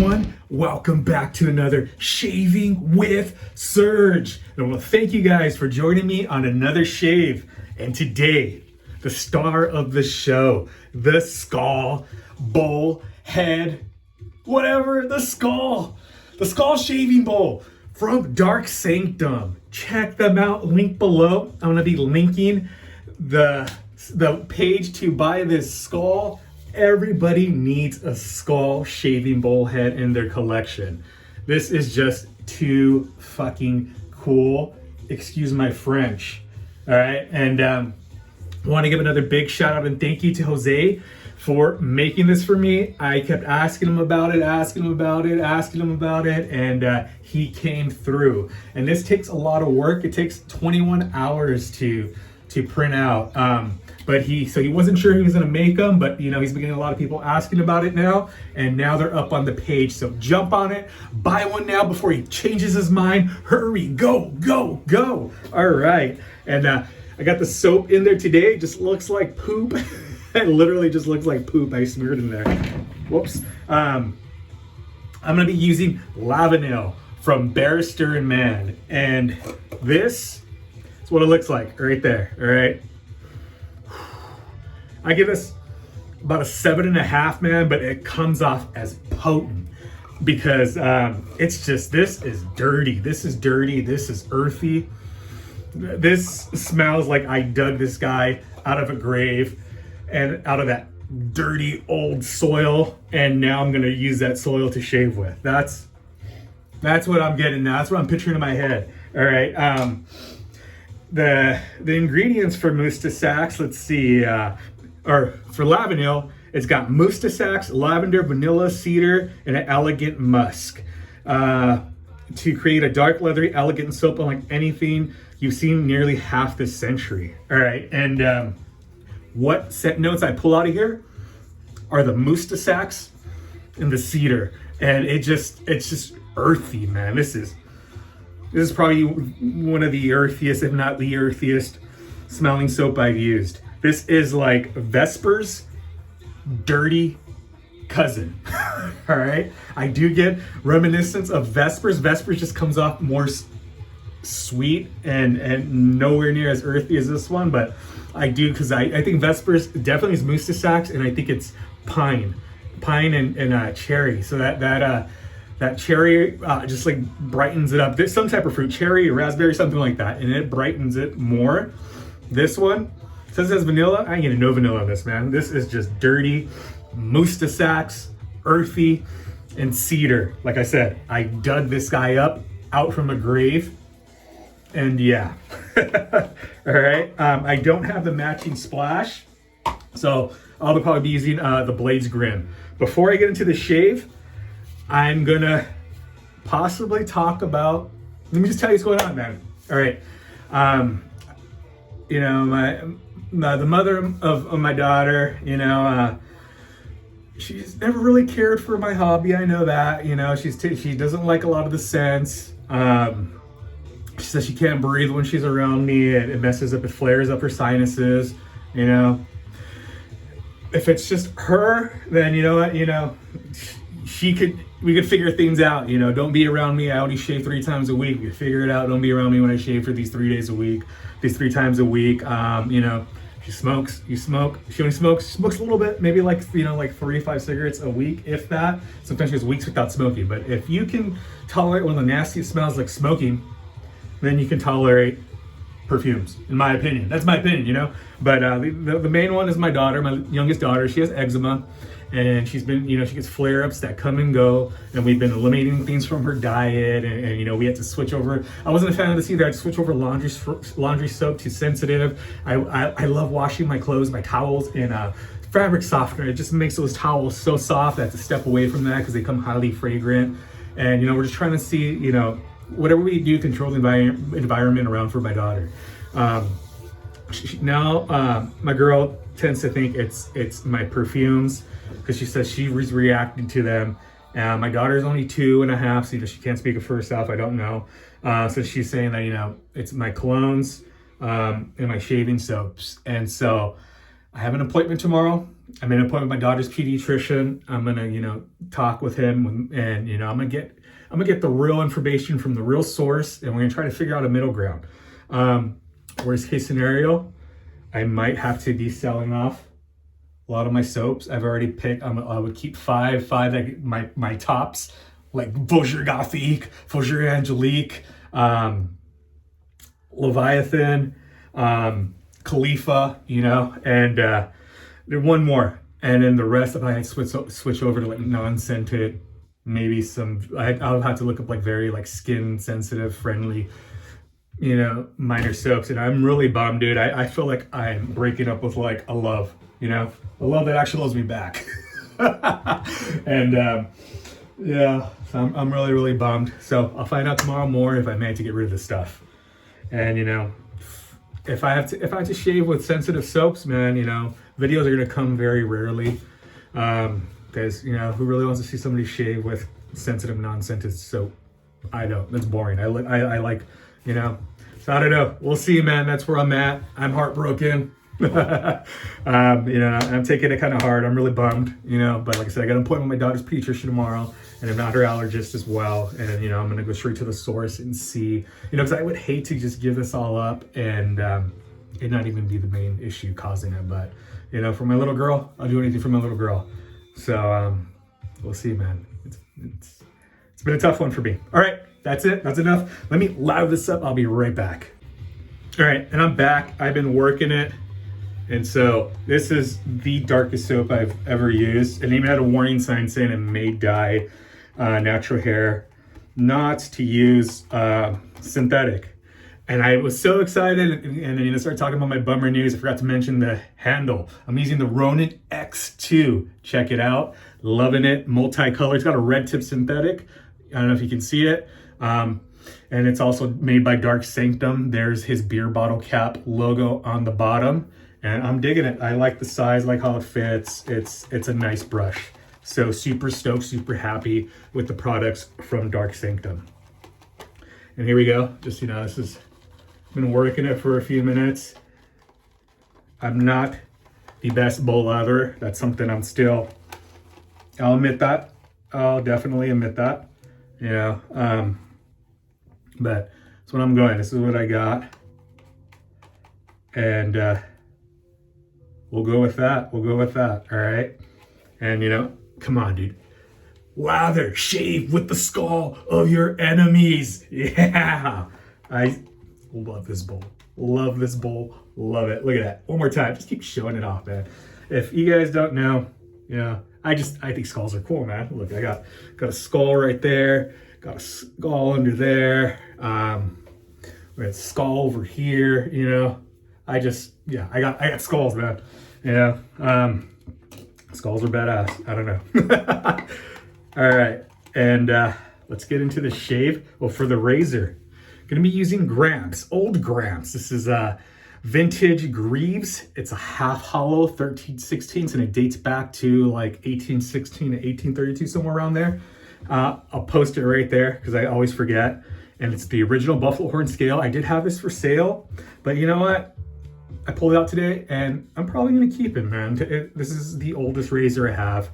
everyone, welcome back to another Shaving with Serge. And I want to thank you guys for joining me on another shave. And today, the star of the show, the skull, bowl, head, whatever, the skull shaving bowl from Dark Sanctum. Check them out, link below. I'm going to be linking the page to buy this skull. Everybody needs a skull shaving bowl head in their collection. This is just too fucking cool. Excuse my French. All right. And want to give another big shout out and thank you to Jose for making this for me. I kept asking him about it, and he came through. And this takes a lot of work. It takes 21 hours to print out. But he wasn't sure he was gonna make them, but he's been getting a lot of people asking about it now, and now they're up on the page. So jump on it, buy one now before he changes his mind. Hurry, go. All right, and I got the soap in there today. It just looks like poop. It literally just looks like poop I smeared in there. Whoops. I'm gonna be using Lavenil from Barrister and Man, and this is what it looks like right there. All right. I give this about a 7.5, man, but it comes off as potent because it's just, this is dirty. This is dirty. This is earthy. This smells like I dug this guy out of a grave and out of that dirty old soil, and now I'm gonna use that soil to shave with. That's what I'm getting now. That's what I'm picturing in my head. All right. The ingredients for Mustasax, let's see. Or for Lavenil, it's got Mustasax, lavender, vanilla, cedar, and an elegant musk. To create a dark, leathery, elegant soap unlike anything you've seen nearly half this century. All right, and what scent notes I pull out of here are the Mustasax and the cedar, and it's just earthy, man. This is probably one of the earthiest, if not the earthiest, smelling soap I've used. This is like Vesper's dirty cousin. All right. I do get reminiscence of Vesper's. Vesper's just comes off more sweet and nowhere near as earthy as this one. But I do, because I think Vesper's definitely is Mustasax, and I think it's pine and cherry. So that cherry just like brightens it up. There's some type of fruit, cherry or raspberry, something like that, and it brightens it more. This one says it has vanilla. I ain't getting no vanilla on this, man. This is just dirty Mustasax, earthy, and cedar. Like I said, I dug this guy up out from a grave, and yeah. All right. I don't have the matching splash, so I'll probably be using the Blades Grin. Before I get into the shave, I'm gonna possibly talk about. Let me just tell you what's going on, man. All right. The mother of my daughter, she's never really cared for my hobby. I know that, she doesn't like a lot of the scents. She says she can't breathe when she's around me. It messes up, it flares up her sinuses, If it's just her, then you know what, we could figure things out, don't be around me. I only shave 3 times a week. We could figure it out. Don't be around me when I shave for these 3 days a week, these 3 times a week. She smokes, you smoke. She only smokes, she smokes a little bit, maybe like 3 to 5 cigarettes a week, if that. Sometimes she has weeks without smoking. But if you can tolerate one of the nastiest smells like smoking, then you can tolerate perfumes, in my opinion. That's my opinion, But the main one is my daughter, my youngest daughter. She has eczema, and she's been, she gets flare-ups that come and go, and we've been eliminating things from her diet, and we had to switch over. I wasn't a fan of this either. I had to switch over laundry soap to sensitive. I love washing my clothes, my towels in fabric softener. It just makes those towels so soft. I have to step away from that because they come highly fragrant. And we're just trying to see, whatever we do, control the environment around for my daughter. Now my girl tends to think it's my perfumes, because she says she was reacting to them. My daughter is only 2.5, so she can't speak for herself. I don't know. So she's saying that it's my colognes and my shaving soaps. And so I have an appointment tomorrow. I'm in an appointment with my daughter's pediatrician. I'm gonna, talk with him, and I'm gonna get the real information from the real source, and we're gonna try to figure out a middle ground. Worst case scenario, I might have to be selling off a lot of my soaps. I've already picked. I would keep five like my tops, like Fougere Gothique, Fougere Angelique, Leviathan, Khalifa, and there's one more, and then the rest if I had switch over to like non-scented, maybe some. I'll have to look up like very like skin sensitive, friendly, minor soaps. And I'm really bummed, dude. I feel like I'm breaking up with like a love, a love that actually loves me back. And yeah, so I'm really, really bummed. So I'll find out tomorrow more if I manage to get rid of this stuff. And if I have to shave with sensitive soaps, man, videos are gonna come very rarely. Because who really wants to see somebody shave with sensitive non-scented soap? I don't. That's boring. I like, So I don't know. We'll see, man. That's where I'm at. I'm heartbroken. I'm taking it kind of hard. I'm really bummed, but like I said, I got an appointment with my daughter's pediatrician tomorrow, and I'm not her allergist as well. And I'm going to go straight to the source and see, because I would hate to just give this all up and it not even be the main issue causing it. But, for my little girl, I'll do anything for my little girl. So we'll see, man. It's been a tough one for me. All right, that's it. That's enough. Let me loud this up. I'll be right back. All right, and I'm back. I've been working it. And so this is the darkest soap I've ever used. It even had a warning sign saying it may dye natural hair, not to use synthetic. And I was so excited, and then I started talking about my bummer news. I forgot to mention the handle. I'm using the Ronin X2. Check it out. Loving it. Multicolor. It's got a red tip synthetic. I don't know if you can see it. And it's also made by Dark Sanctum. There's his beer bottle cap logo on the bottom. And I'm digging it. I like the size, like how it fits. It's a nice brush. So super stoked, super happy with the products from Dark Sanctum. And here we go. Just, this has been working it for a few minutes. I'm not the best bowl lather. That's something I'll admit that. I'll definitely admit that. But that's what I'm going. This is what I got. And we'll go with that. All right. And come on, dude. Lather, shave with the skull of your enemies. Yeah. I love this bowl. Love this bowl. Love it. Look at that. One more time. Just keep showing it off, man. If you guys don't know, I think skulls are cool, man. Look, I got a skull right there. Got a skull under there. We got a skull over here, I got skulls, man. Skulls are badass. I don't know. All right, and let's get into the shave. Well, for the razor, gonna be using Gramps, old Gramps. This is vintage Greaves. It's a half hollow 13/16, and it dates back to like 1816 to 1832, somewhere around there. I'll post it right there because I always forget. And it's the original buffalo horn scale. I did have this for sale, but you know what? I pulled it out today, and I'm probably gonna keep it, man. This is the oldest razor I have.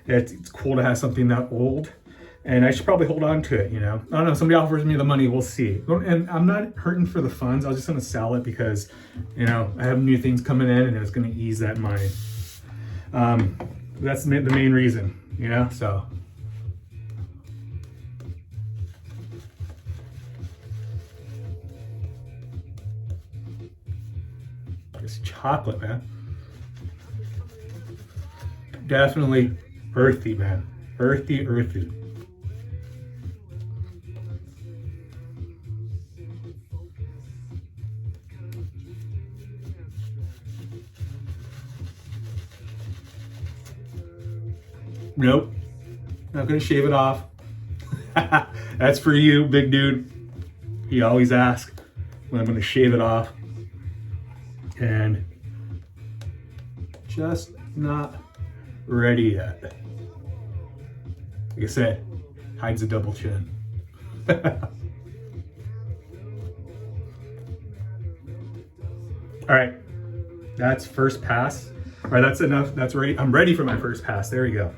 It's cool to have something that old, and I should probably hold on to it, I don't know, somebody offers me the money, we'll see. And I'm not hurting for the funds. I was just gonna sell it because, I have new things coming in, and it's gonna ease that money. That's the main reason, so. It's chocolate, man. Definitely earthy, man. Earthy. Nope. Not gonna shave it off. That's for you, big dude. He always asks when I'm gonna shave it off. And just not ready yet. Like I said, hides a double chin. All right, that's first pass. All right, that's enough. That's ready. I'm ready for my first pass. There we go.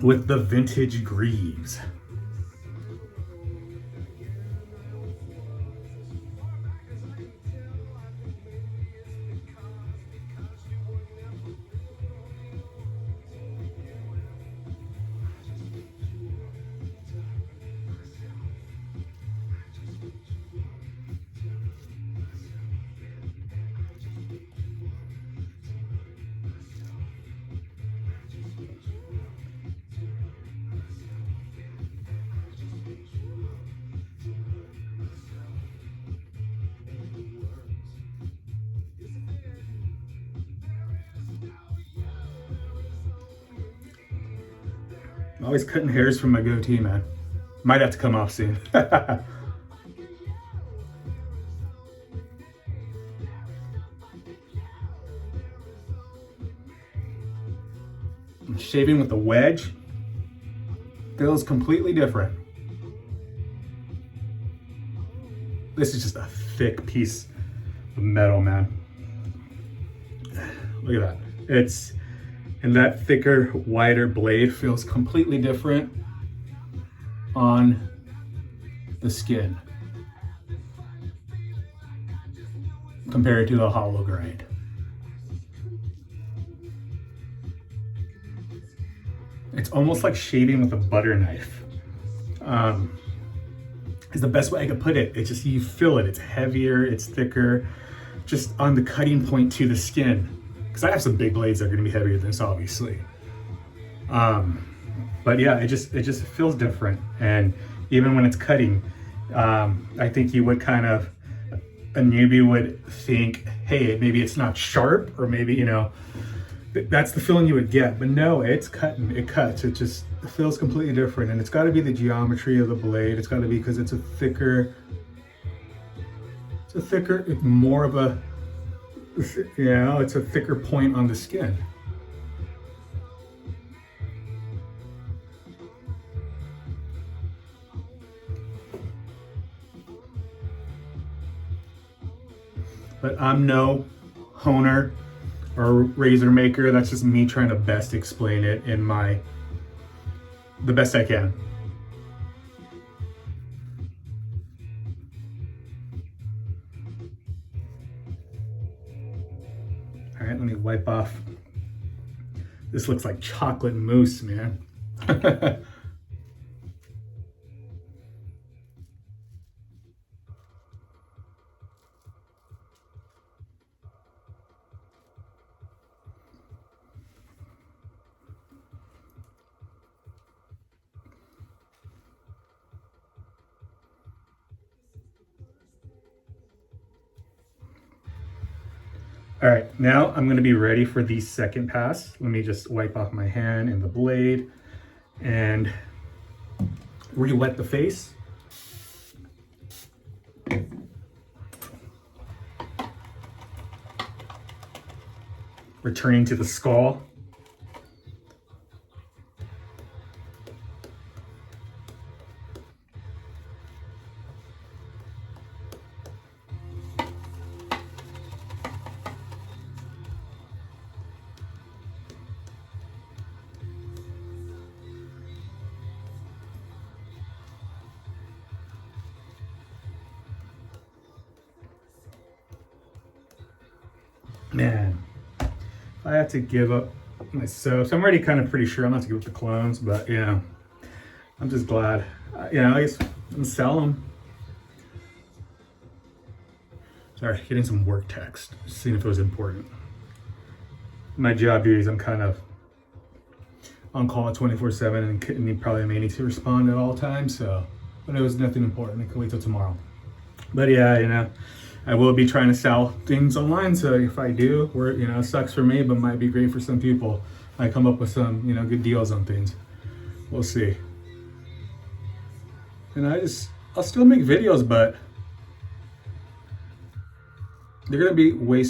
With the vintage greaves. I'm always cutting hairs from my goatee, man. Might have to come off soon. I'm shaving with the wedge. Feels completely different. This is just a thick piece of metal, man. Look at that. And that thicker, wider blade feels completely different on the skin compared to a hollow grind. It's almost like shaving with a butter knife. Is the best way I could put it. It's just, you feel it. It's heavier, it's thicker, just on the cutting point to the skin. Because I have some big blades that are going to be heavier than this, obviously. But yeah, it just feels different. And even when it's cutting, I think you would a newbie would think, hey, maybe it's not sharp, or maybe, that's the feeling you would get. But no, it's cutting, it cuts. It feels completely different. And it's got to be the geometry of the blade. It's got to be because it's more of a, it's a thicker point on the skin. But I'm no honer or razor maker. That's just me trying to best explain it in the best I can. All right, let me wipe off. This looks like chocolate mousse, man. All right, now I'm gonna be ready for the second pass. Let me just wipe off my hand and the blade and re-wet the face. Returning to the skull. Man, if I had to give up my soaps, I'm already kind of pretty sure I'm not to give up the clones, but I'm just glad. I guess I'm gonna sell them. Sorry, getting some work text, just seeing if it was important. My job duties, I'm kind of on call at 24/7 and probably may need to respond at all times, but it was nothing important. I can wait till tomorrow. But yeah, I will be trying to sell things online, so if I do, it sucks for me, but might be great for some people. I come up with some, good deals on things. We'll see. And I'll still make videos, but they're gonna be way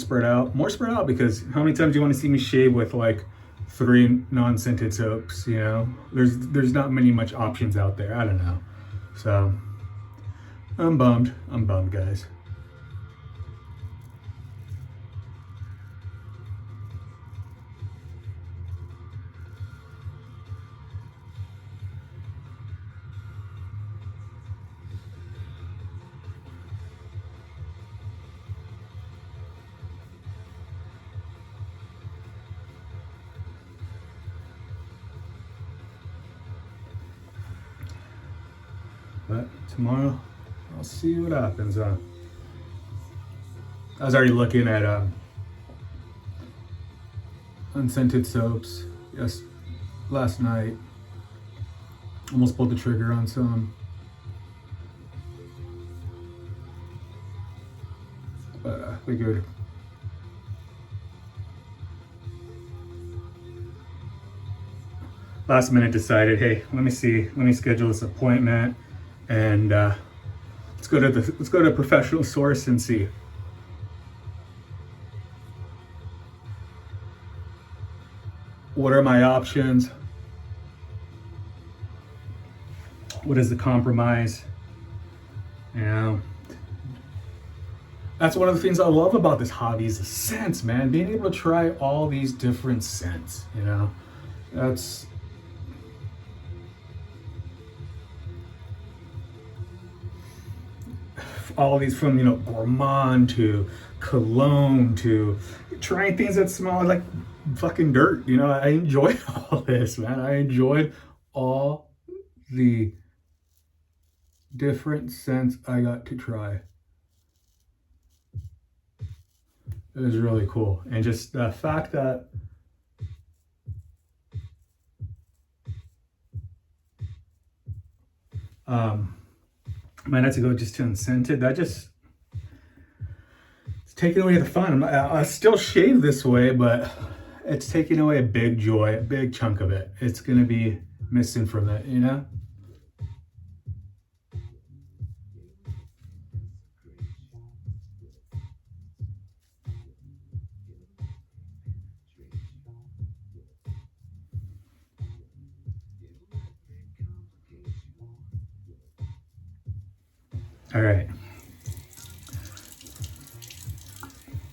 more spread out, because how many times do you want to see me shave with like 3 non-scented soaps? There's not much options out there. I don't know. So I'm bummed, guys. But tomorrow, I'll see what happens. I was already looking at unscented soaps. Yes, last night. Almost pulled the trigger on some. But we good. Last minute decided, hey, let me schedule this appointment, and let's go to a professional source and see. What are my options? What is the compromise? You know, that's one of the things I love about this hobby is the scents, man. Being able to try all these different scents, you know, that's all these from, you know, gourmand to cologne to trying things that smell like fucking dirt. You know, I enjoyed all this, man. I enjoyed all the different scents I got to try. It was really cool. And just the fact that might have to go just to unscented. That just, it's taking away the fun. I still shave this way, but it's taking away a big joy, a big chunk of it. It's gonna be missing from it, you know? All right.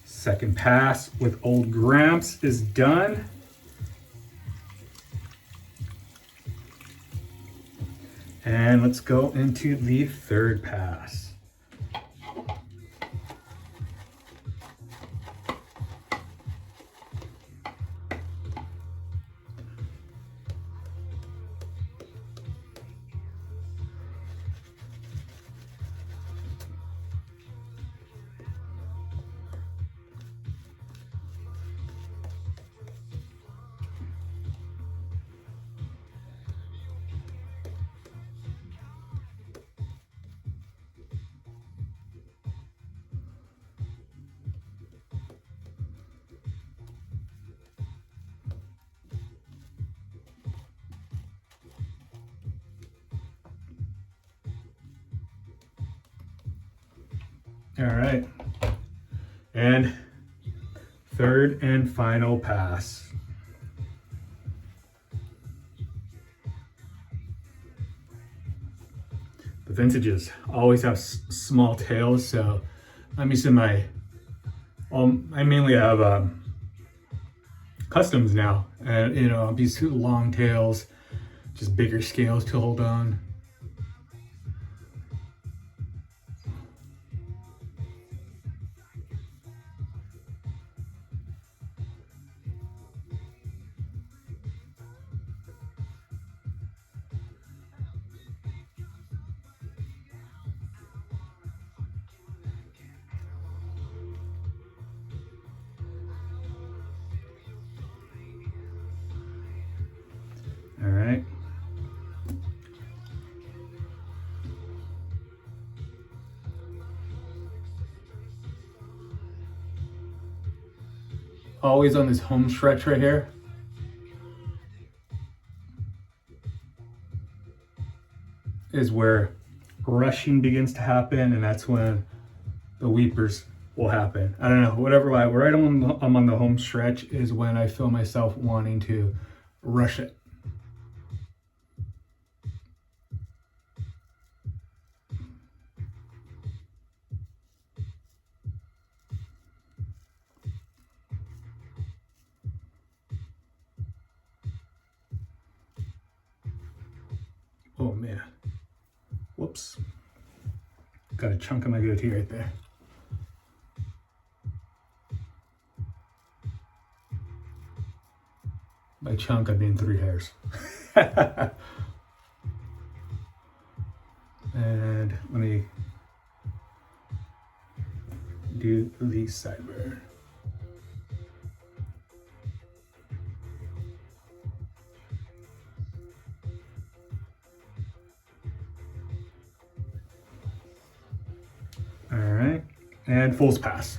Second pass with Old Gramps is done. And let's go into the third pass. All right. And third and final pass. The vintages always have small tails, so I'm using my, I mainly have customs now, and you know, these long tails, just bigger scales to hold on. All right. Always on this home stretch right here. Is where rushing begins to happen, and that's when the weepers will happen. I don't know, whatever, right I'm on the home stretch is when I feel myself wanting to rush it. Oh man, whoops. Got a chunk of my goatee right there. By chunk, I mean 3 hairs. And let me do the sideburn. All right, and full pass.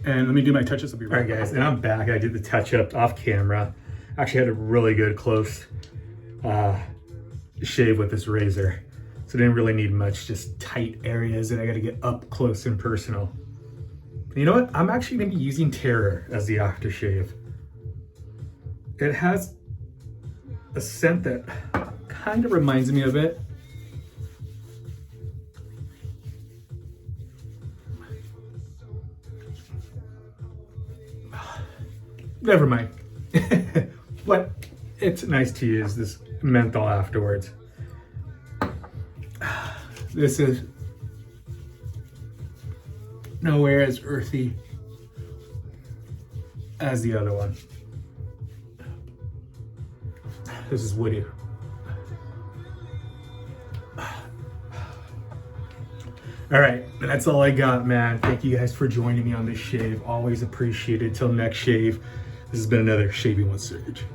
And let me do my touches. I'll be right back. All right, guys, and I'm back. I did the touch up off camera. Actually had a really good close shave with this razor. So didn't really need much, just tight areas that I gotta get up close and personal. You know what? I'm actually gonna be using Terror as the aftershave. It has a scent that kind of reminds me of it. Never mind. But it's nice to use this menthol afterwards. This is nowhere as earthy as the other one. This is woody. All right, that's all I got, man. Thank you guys for joining me on this shave. Always appreciate it. Till next shave, this has been another Shaving with Serge.